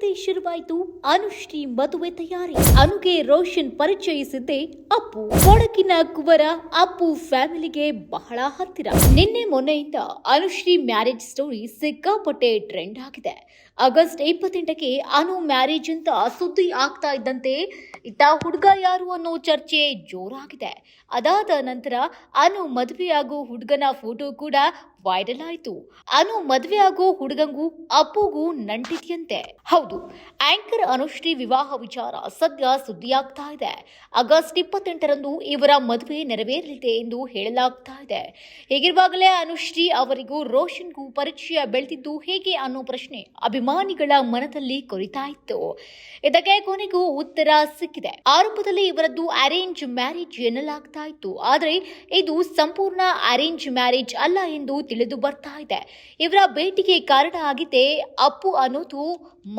ಸದ್ಯದಲ್ಲೇ ಶುರುವಾಯಿತು ಅನುಶ್ರೀ ಮದುವೆ ತಯಾರಿ. ಅನುಗೆ ರೋಷನ್ ಪರಿಚಯಿಸಿದ್ದೆ ಅಪ್ಪು. ಕೊಡಗಿನ ಕುವರ ಅಪ್ಪು ಫ್ಯಾಮಿಲಿಗೆ ಬಹಳ ಹತ್ತಿರ. ನಿನ್ನೆ ಮೊನ್ನೆಯಿಂದ ಅನುಶ್ರೀ ಮ್ಯಾರೇಜ್ ಸ್ಟೋರಿ ಸಿಕ್ಕಾಪಟ್ಟೆ ಟ್ರೆಂಡ್ ಆಗಿದೆ. ಆಗಸ್ಟ್ 28ಕ್ಕೆ ಅನು ಮ್ಯಾರೇಜ್ ಅಂತ ಸುದ್ದಿ ಆಗ್ತಾ ಇದ್ದಂತೆ ಇತ್ತ ಹುಡುಗ ಯಾರು ಅನ್ನೋ ಚರ್ಚೆ ಜೋರಾಗಿದೆ. ಅದಾದ ನಂತರ ಅನು ಮದುವೆಯಾಗೋ ಹುಡುಗನ ಫೋಟೋ ಕೂಡ ವೈರಲ್ ಆಯಿತು. ಅನು ಮದುವೆಯಾಗೋ ಹುಡುಗಂಗೂ ಅಪ್ಪುಗೂ ನಂಟಿದೆಯಂತೆ. ಹೌದು, ಆಂಕರ್ ಅನುಶ್ರೀ ವಿವಾಹ ವಿಚಾರ ಸದ್ಯ ಸುದ್ದಿಯಾಗ್ತಾ ಇದೆ. ಆಗಸ್ಟ್ 28ರಂದು ಇವರ ಮದುವೆ ನೆರವೇರಲಿದೆ ಎಂದು ಹೇಳಲಾಗ್ತಾ ಇದೆ. ಹೀಗಿರುವಾಗಲೇ ಅನುಶ್ರೀ ಅವರಿಗೂ ರೋಷನ್ಗೂ ಪರಿಚಯ ಬೆಳೆದಿದ್ದು ಹೇಗೆ ಅನ್ನೋ ಪ್ರಶ್ನೆ ಅಭಿಮಾನಿಗಳ ಮನದಲ್ಲಿ ಕೊರಿತಾ ಇತ್ತು. ಇದಕ್ಕೆ ಕೊನೆಗೂ ಉತ್ತರ ಸಿಕ್ಕಿದೆ. ಆರಂಭದಲ್ಲಿ ಇವರದ್ದು ಅರೇಂಜ್ ಮ್ಯಾರೇಜ್ ಎನ್ನಲಾಗ್ತಾ ಇತ್ತು. ಆದರೆ ಇದು ಸಂಪೂರ್ಣ ಅರೇಂಜ್ ಮ್ಯಾರೇಜ್ ಅಲ್ಲ ಎಂದು ತಿಳಿದು ಬರ್ತಾ ಇದೆ. ಇವರ ಭೇಟಿಗೆ ಕಾರಣ ಆಗಿದೆ ಅಪ್ಪು ಅನ್ನೋದು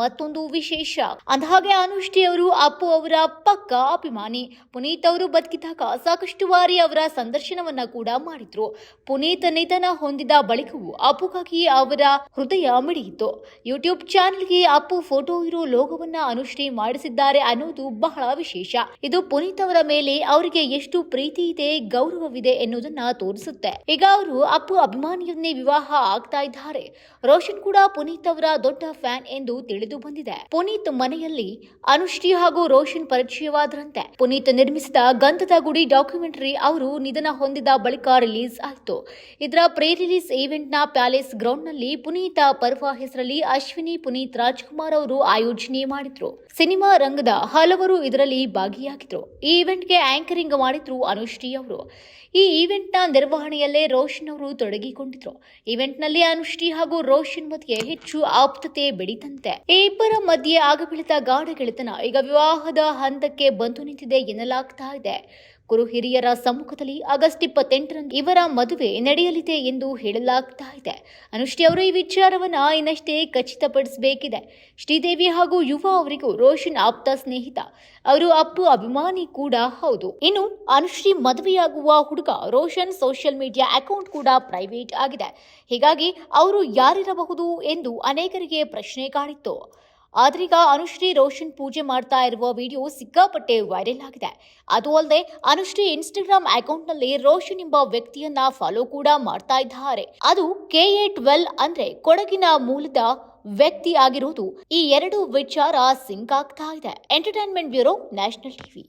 ಮತ್ತೊಂದು ವಿಶೇಷ. ಅಂದಹಾಗೆ ಅನುಶ್ರೀ ಅವರು ಅಪ್ಪು ಅವರ ಪಕ್ಕ ಅಭಿಮಾನಿ. ಪುನೀತ್ ಅವರು ಬದುಕಿದಾಗ ಸಾಕಷ್ಟು ಬಾರಿ ಅವರ ಸಂದರ್ಶನವನ್ನ ಕೂಡ ಮಾಡಿದ್ರು. ಪುನೀತ್ ನಿಧನ ಹೊಂದಿದ ಬಳಿಕವೂ ಅಪ್ಪುಗಾಗಿ ಅವರ ಹೃದಯ ಮಿಡಿಯಿತು. ಯೂಟ್ಯೂಬ್ ಚಾನೆಲ್ಗೆ ಅಪ್ಪು ಫೋಟೋ ಇರೋ ಲೋಗೋವನ್ನ ಅನುಶ್ರೀ ಮಾಡಿಸಿದ್ದಾರೆ ಅನ್ನೋದು ಬಹಳ ವಿಶೇಷ. ಇದು ಪುನೀತ್ ಅವರ ಮೇಲೆ ಅವರಿಗೆ ಎಷ್ಟು ಪ್ರೀತಿ ಇದೆ, ಗೌರವವಿದೆ ಎನ್ನುವುದನ್ನ ತೋರಿಸುತ್ತೆ. ಈಗ ಅವರು ಅಪ್ಪು ಅಭಿಮಾನಿಯನ್ನೇ ವಿವಾಹ ಆಗ್ತಾ ಇದ್ದಾರೆ. ರೋಷನ್ ಕೂಡ ಪುನೀತ್ ಅವರ ದೊಡ್ಡ ಫ್ಯಾನ್ ಎಂದು ತಿಳಿದು ಬಂದಿದೆ. ಪುನೀತ್ ಮನೆಯಲ್ಲಿ ಅನುಶ್ರೀ ಹಾಗೂ ರೋಷನ್ ಪರಿಚಯವಾದ್ರಂತೆ. ಪುನೀತ್ ನಿರ್ಮಿಸಿದ ಗಂಧದ ಗುಡಿ ಡಾಕ್ಯುಮೆಂಟರಿ ಅವರು ನಿಧನ ಹೊಂದಿದ ಬಳಿಕ ರಿಲೀಸ್ ಆಯಿತು. ಇದರ ಪ್ರೀ ರಿಲೀಸ್ ಈವೆಂಟ್ ನ ಪ್ಯಾಲೇಸ್ ಗ್ರೌಂಡ್ ನಲ್ಲಿ ಪುನೀತ ಪರ್ವ ಹೆಸರಲ್ಲಿ ಅಶ್ವಿನಿ ಪುನೀತ್ ರಾಜ್ಕುಮಾರ್ ಅವರು ಆಯೋಜನೆ ಮಾಡಿದ್ರು. ಸಿನಿಮಾ ರಂಗದ ಹಲವರು ಇದರಲ್ಲಿ ಭಾಗಿಯಾಗಿದ್ರು. ಈ ಈವೆಂಟ್ಗೆ ಆಂಕರಿಂಗ್ ಮಾಡಿದ್ರು ಅನುಶ್ರೀ ಅವರು. ಈ ಈವೆಂಟ್ ನ ನಿರ್ವಹಣೆಯಲ್ಲೇ ರೋಷನ್ ಅವರು ತೊಡಗಿಕೊಂಡಿದ್ರು. ಈವೆಂಟ್ ನಲ್ಲಿ ಅನುಶ್ರೀ ಹಾಗೂ ರೋಷನ್ ಮಧ್ಯೆ ಹೆಚ್ಚು ಆಪ್ತತೆ ಬೆಳೀತಂತೆ. ಈ ಇಬ್ಬರ ಮಧ್ಯೆ ಆಗ ಬೆಳೆದ ಗಾಢ ಗೆಳೆತನ ಈಗ ವಿವಾಹದ ಹಂತಕ್ಕೆ ಬಂದು ನಿಂತಿದೆ ಎನ್ನಲಾಗ್ತಾ ಇದೆ. ಗುರು ಹಿರಿಯರ ಸಮ್ಮುಖದಲ್ಲಿ ಆಗಸ್ಟ್ 28ರಂದು ಇವರ ಮದುವೆ ನಡೆಯಲಿದೆ ಎಂದು ಹೇಳಲಾಗ್ತಾ ಇದೆ. ಅನುಶ್ರೀ ಅವರು ಈ ವಿಚಾರವನ್ನ ಇನ್ನಷ್ಟೇ ಖಚಿತಪಡಿಸಬೇಕಿದೆ. ಶ್ರೀದೇವಿ ಹಾಗೂ ಯುವ ಅವರಿಗೂ ರೋಷನ್ ಆಪ್ತ ಸ್ನೇಹಿತ. ಅವರು ಅಪ್ಪು ಅಭಿಮಾನಿ ಕೂಡ ಹೌದು. ಇನ್ನು ಅನುಶ್ರೀ ಮದುವೆಯಾಗುವ ಹುಡುಗ ರೋಷನ್ ಸೋಷಿಯಲ್ ಮೀಡಿಯಾ ಅಕೌಂಟ್ ಕೂಡ ಪ್ರೈವೇಟ್ ಆಗಿದೆ. ಹೀಗಾಗಿ ಅವರು ಯಾರಿರಬಹುದು ಎಂದು ಅನೇಕರಿಗೆ ಪ್ರಶ್ನೆ ಕಾಡಿತ್ತು. ಆದ್ರೀಗ ಅನುಶ್ರೀ ರೋಷನ್ ಪೂಜೆ ಮಾಡ್ತಾ ಇರುವ ವಿಡಿಯೋ ಸಿಕ್ಕಾಪಟ್ಟೆ ವೈರಲ್ ಆಗಿದೆ. ಅದು ಅಲ್ಲದೆ ಅನುಶ್ರೀ ಇನ್ಸ್ಟಾಗ್ರಾಮ್ ಅಕೌಂಟ್ನಲ್ಲಿ ರೋಷನ್ ಎಂಬ ವ್ಯಕ್ತಿಯನ್ನ ಫಾಲೋ ಕೂಡ ಮಾಡ್ತಾ ಇದ್ದಾರೆ. ಅದು KA12 ಅಂದ್ರೆ ಕೊಡಗಿನ ಮೂಲದ ವ್ಯಕ್ತಿ ಆಗಿರುವುದು. ಈ ಎರಡು ವಿಚಾರ ಸಿಂಕ್ ಆಗ್ತಾ ಇದೆ. Entertainment bureau, national TV.